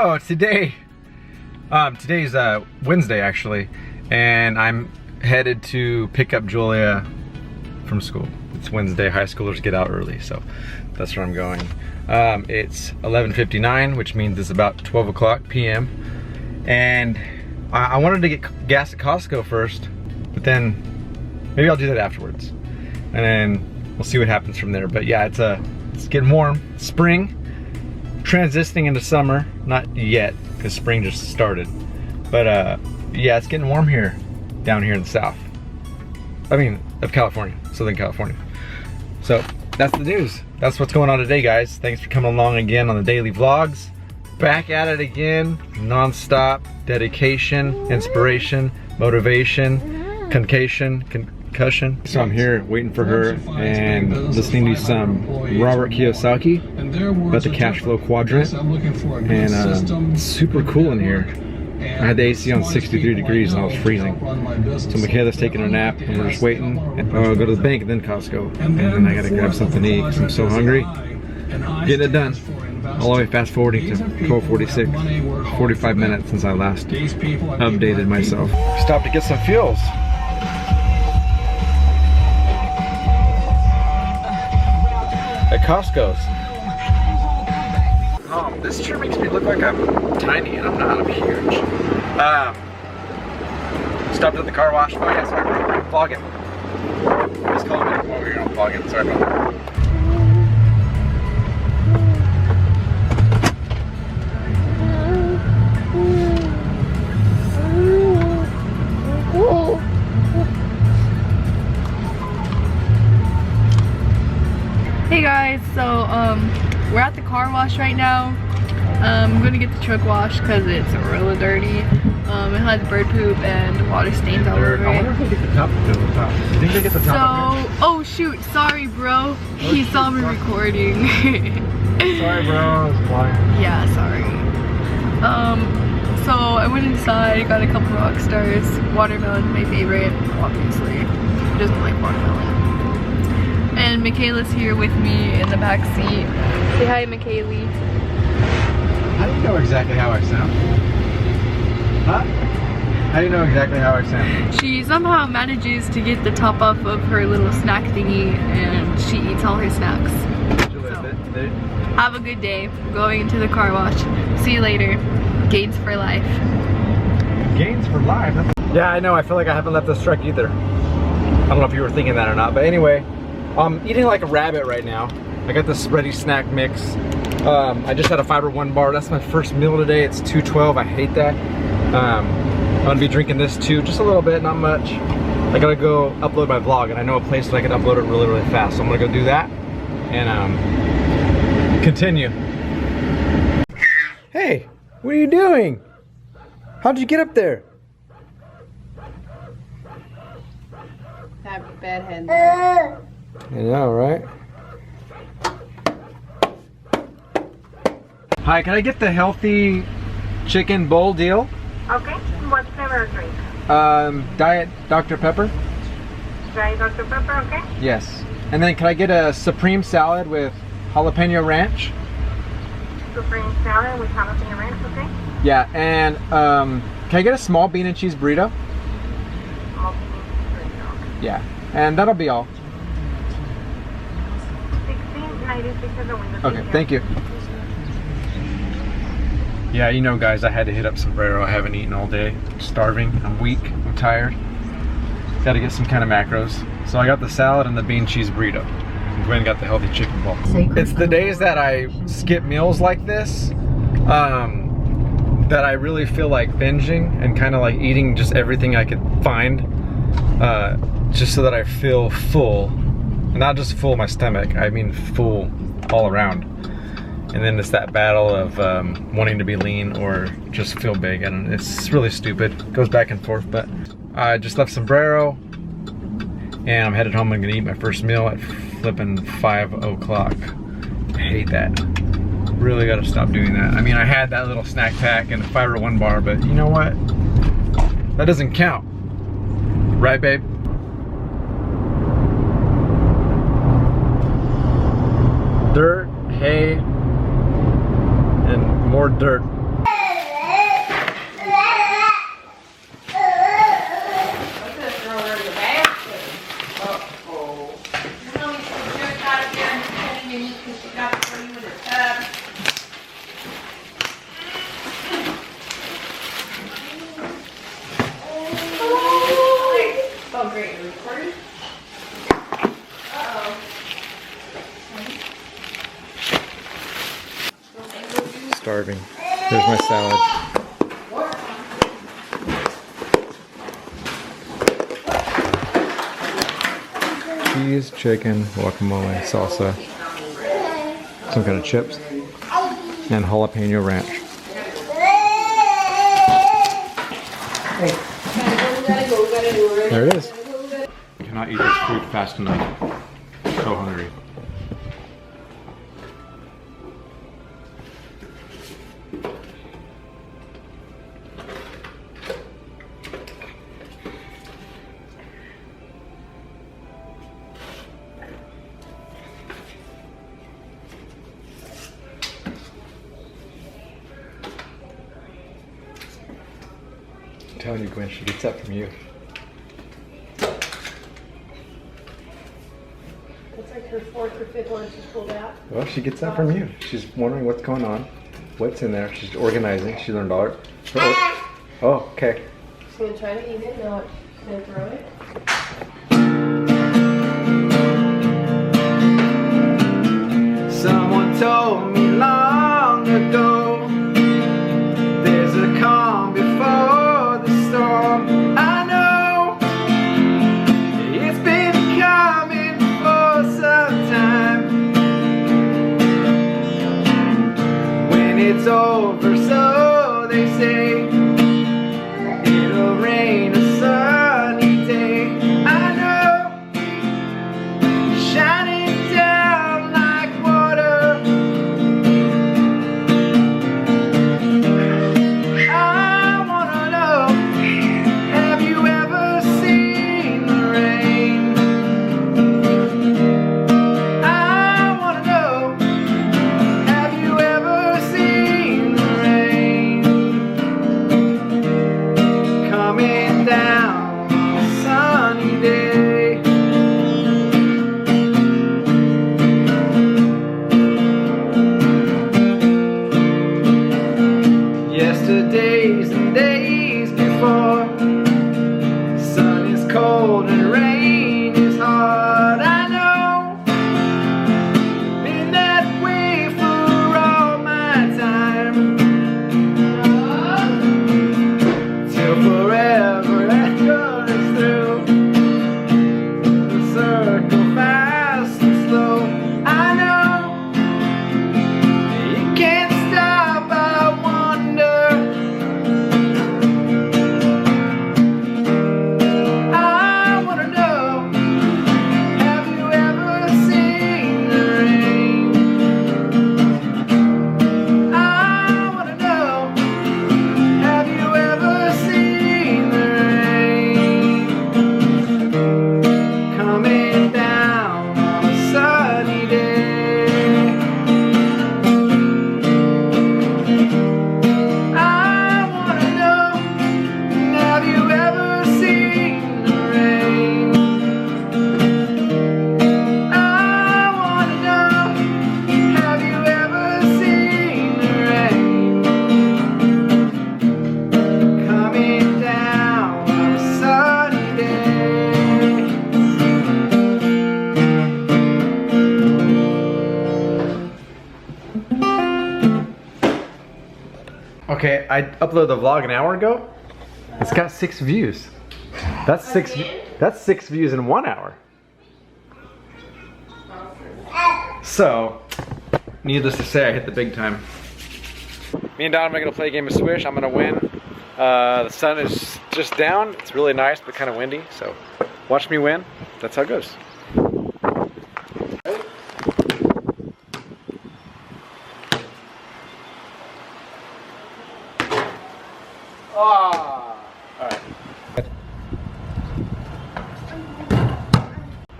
So today's Wednesday actually, and I'm headed to pick up Julia from school. It's Wednesday, high schoolers get out early, so that's where I'm going. It's 11:59, which means it's about 12 o'clock p.m. And I wanted to get gas at Costco first, but then maybe I'll do that afterwards. And then we'll see what happens from there. But yeah, it's getting warm. Spring, transitioning into summer. Not yet, because spring just started. But yeah, it's getting warm here, down here in the south. I mean, of California, Southern California. So that's the news. That's what's going on today, guys. Thanks for coming along again on the daily vlogs. Back at it again, non-stop, dedication, inspiration, motivation, concussion. So I'm here waiting for her and listening to some Robert Kiyosaki about the cash flow quadrant. And super cool in here. I had the AC on 63 degrees and I was freezing. So Michaela's taking a nap and we're just waiting. I'll go to the bank and then Costco. And then I gotta grab something to eat because I'm so hungry. Getting it done. All the way fast forwarding to 12:46. 45 minutes since I last updated myself. Stopped to get some fuels. At Costco's. Oh, this sure makes me look like I'm tiny, and I'm not. I'm huge. Stopped at the car wash. Oh yeah, sorry, I'm vlogging. Just call me over here. I'm vlogging. Sorry about that. Hey guys, so we're at the car wash right now. I'm gonna get the truck washed because it's really dirty. It has bird poop and water stains all over it. I wonder if they get the top to the top. Do you think they get the top? So, oh shoot, sorry bro. He saw me recording. Sorry bro, I was flying. Yeah, sorry. So I went inside, got a couple rock stars. Watermelon, my favorite, obviously. Who doesn't like watermelon? And Michaela's here with me in the back seat. Say hi, Michaela. How do you know exactly how I sound? Huh? How do you know exactly how I sound? She somehow manages to get the top off of her little snack thingy and she eats all her snacks. So, have a good day. We're going into the car wash. See you later. Gains for life. Gains for life? Yeah, I know. I feel like I haven't left this truck either. I don't know if you were thinking that or not, but anyway. I'm eating like a rabbit right now. I got this ready snack mix. I just had a Fiber One bar. That's my first meal today. It's 2:12. I hate that. I'm gonna be drinking this too, just a little bit, not much. I gotta go upload my vlog, and I know a place that I can upload it really fast. So I'm gonna go do that and continue. Hey, what are you doing? How'd you get up there? Have bad head. I know, right? Hi, can I get the healthy chicken bowl deal? Okay, what flavor drink? Diet Dr. Pepper? Diet Dr. Pepper, okay? Yes. And then can I get a supreme salad with jalapeno ranch? Supreme salad with jalapeno ranch, okay? Yeah, and can I get a small bean and cheese burrito? Small bean burrito, okay. Yeah, and that'll be all. 16.96 is the window. Okay, thank you. Yeah, you know guys, I had to hit up Sombrero. I haven't eaten all day. I'm starving, I'm weak, I'm tired. Gotta get some kind of macros. So I got the salad and the bean cheese burrito. And Gwen got the healthy chicken bowl. It's the days that I skip meals like this that I really feel like binging and kind of like eating just everything I could find just so that I feel full. Not just full my stomach, I mean full all around. And then it's that battle of wanting to be lean or just feel big, and it's really stupid. It goes back and forth, but I just left Sombrero and I'm headed home. I'm gonna eat my first meal at flipping 5 o'clock. I hate that. Really gotta stop doing that. I mean, I had that little snack pack and a Fiber One bar, but you know what? That doesn't count. Right, babe? Dirt, hay, and more dirt. starving. There's my salad. Cheese, chicken, guacamole, salsa, some kind of chips, and jalapeno ranch. There it is. Cannot eat this food fast enough. So hungry. I'm telling you, Gwen, she gets that from you. That's like her fourth or fifth one she's pulled out. Well, she gets that from you. She's wondering what's going on, what's in there. She's organizing. She learned all. Oh, okay. She's gonna try to eat it, now she's gonna throw it. Someone told me long ago, there's a calm before the storm. I know it's been coming for some time. When it's over, so they say, it'll rain a sunny day. I know, shining down like water. I wanna know, have you ever seen the rain? I wanna know, have you ever seen the rain coming down on a sunny day? Yesterdays and days before, sun is cold and rain is hard. I know, been that way for all my time, till forever echoes through the circle fast and slow. I know, you can't stop, I wonder. I wanna know, have you ever seen the rain? I wanna know, have you ever seen the rain coming down on a sunny day? I wanna know, have you ever seen the rain? I wanna know, have you ever seen the rain coming down on a sunny day? Okay, I uploaded the vlog an hour ago. It's got 6 views. That's six views in 1 hour. So, needless to say, I hit the big time. Me and Donovan are gonna play a game of Swish. I'm gonna win. The sun is just down. It's really nice, but kind of windy. So, watch me win. That's how it goes. Alright.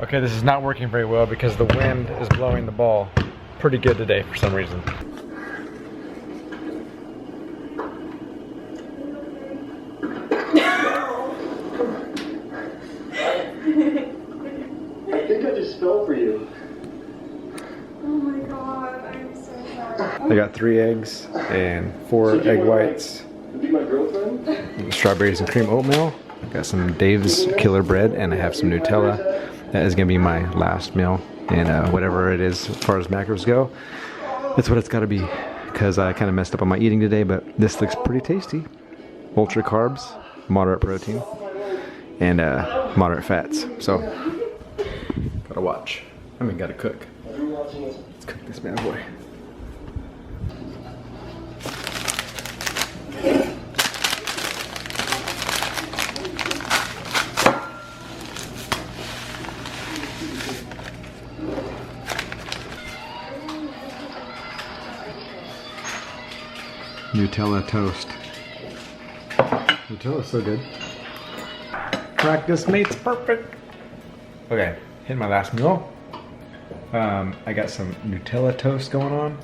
Okay, this is not working very well because the wind is blowing the ball pretty good today for some reason. I think I just fell for you. Oh my god, I'm so sorry. I got 3 eggs and 4 egg whites, Be my girlfriend? strawberries and cream oatmeal. Got some Dave's Killer Bread, and I have some Nutella. That is gonna be my last meal, and whatever it is as far as macros go, that's what it's gotta be. because I kind of messed up on my eating today, but this looks pretty tasty. Ultra carbs, moderate protein, and moderate fats. So, gotta watch. I mean, gotta cook. Let's cook this bad boy. Nutella toast. Nutella's so good. Practice makes perfect. Okay, hitting my last meal. I got some Nutella toast going on.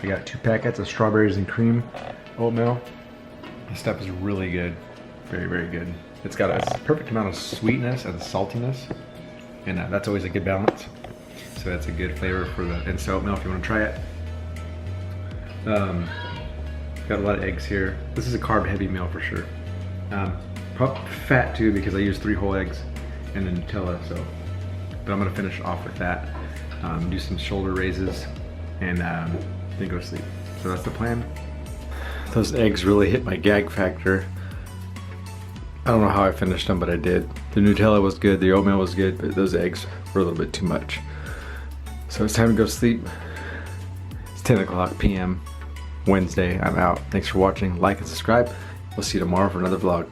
I got 2 packets of strawberries and cream oatmeal. This stuff is really good. Very, very good. It's got a perfect amount of sweetness and saltiness. And that's always a good balance. So that's a good flavor for the instant oatmeal if you want to try it. Got a lot of eggs here. This is a carb heavy meal for sure. Probably fat too because I use 3 whole eggs and then Nutella, so. But I'm gonna finish off with that. Do some shoulder raises and then go to sleep. So that's the plan. Those eggs really hit my gag factor. I don't know how I finished them, but I did. The Nutella was good, the oatmeal was good, but those eggs were a little bit too much. So it's time to go to sleep. It's 10 o'clock p.m. Wednesday. I'm out. Thanks for watching. Like and subscribe. We'll see you tomorrow for another vlog.